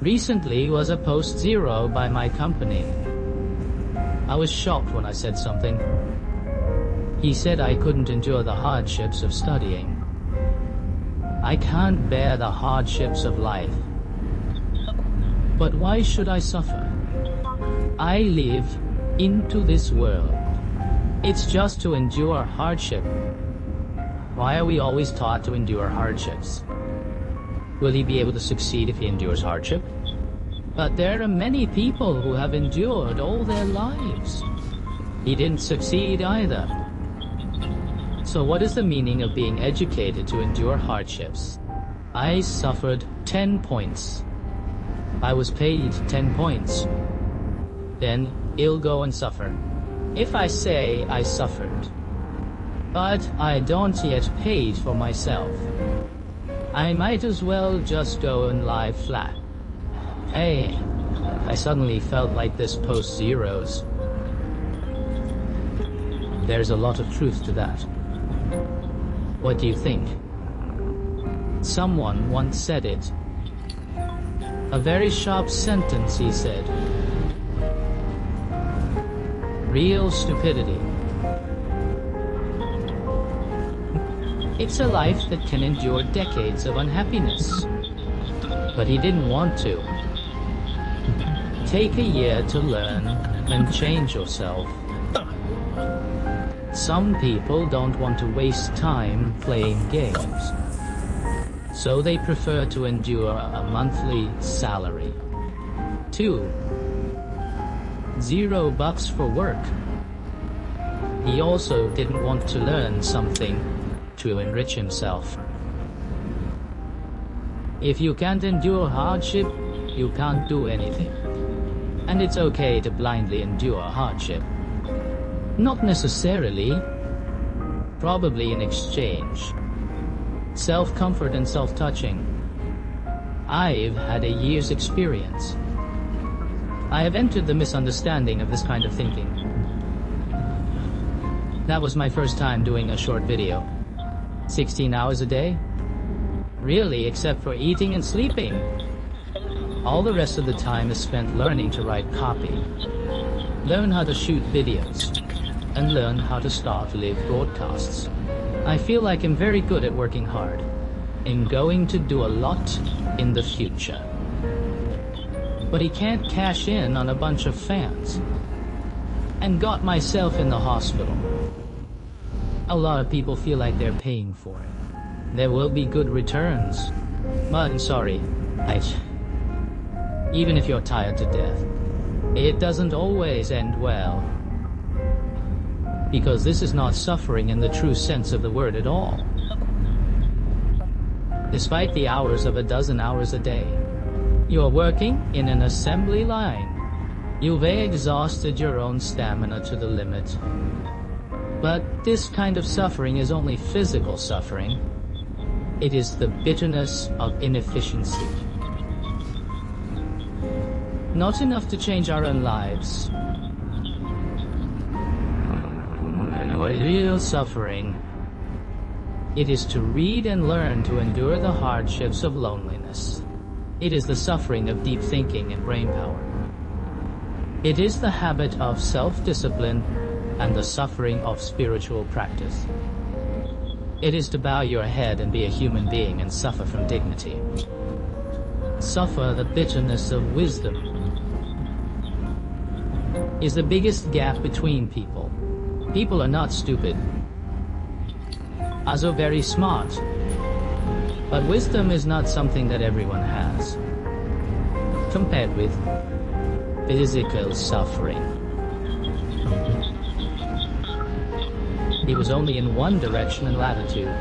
Recently was a post 0 by my company. I was shocked when I said something. He said I couldn't endure the hardships of studying. I can't bear the hardships of life. But why should I suffer? I live into this world. It's just to endure hardship. Why are we always taught to endure hardships? Will he be able to succeed if he endures hardship? But there are many people who have endured all their lives. He didn't succeed either. So what is the meaning of being educated to endure hardships? I suffered 10 points. I was paid 10 points. Then he'll go and suffer. If I say I suffered, but I don't yet paid for myself, I might as well just go and lie flat. Hey, I suddenly felt like this post zeros. There's a lot of truth to that. What do you think? Someone once said it. A very sharp sentence, he said. Real stupidity. It's a life that can endure decades of unhappiness. But he didn't want to. Take a year to learn and change yourself. Some people don't want to waste time playing games, so they prefer to endure a monthly salary. 2. $0 for work. He also didn't want to learn something to enrich himself. If you can't endure hardship, you can't do anything. And it's okay to blindly endure hardship. Not necessarily, probably in exchange. Self-comfort and self-touching.Ive had a year's experience. I have entered the misunderstanding of this kind of thinking. That was my first time doing a short video. 16 hours a day? Really, except for eating and sleeping. All the rest of the time is spent learning to write copy, learn how to shoot videos, and learn how to start live broadcasts. I feel like I'm very good at working hard, and going to do a lot in the future. But he can't cash in on a bunch of fans. And got myself in the hospital. A lot of people feel like they're paying for it. There will be good returns. But I'm sorry, even if you're tired to death, it doesn't always end well. Because this is not suffering in the true sense of the word at all. Despite the hours of a dozen hours a day, you're working in an assembly line. You've exhausted your own stamina to the limit. But this kind of suffering is only physical suffering. It is the bitterness of inefficiency. Not enough to change our own lives. Real suffering. It is to read and learn to endure the hardships of loneliness. It is the suffering of deep thinking and brain power. It is the habit of self-discipline and the suffering of spiritual practice. It is to bow your head and be a human being and suffer from dignity. Suffer the bitterness of wisdom. Is the biggest gap between people. People are not stupid. Also very smart. But wisdom is not something that everyone has. Compared with physical suffering. He was only in one direction and latitude.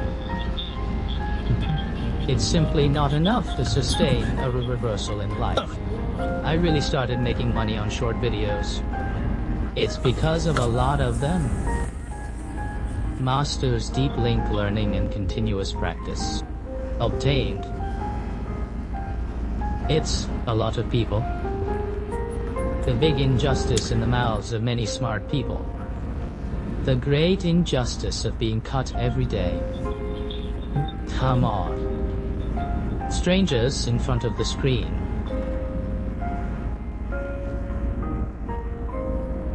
It's simply not enough to sustain a reversal in life. I really started making money on short videos. It's because of a lot of them. Masters deep link learning and continuous practice. Obtained. It's a lot of people. The big injustice in the mouths of many smart people. The great injustice of being cut every day. Come on. Strangers in front of the screen.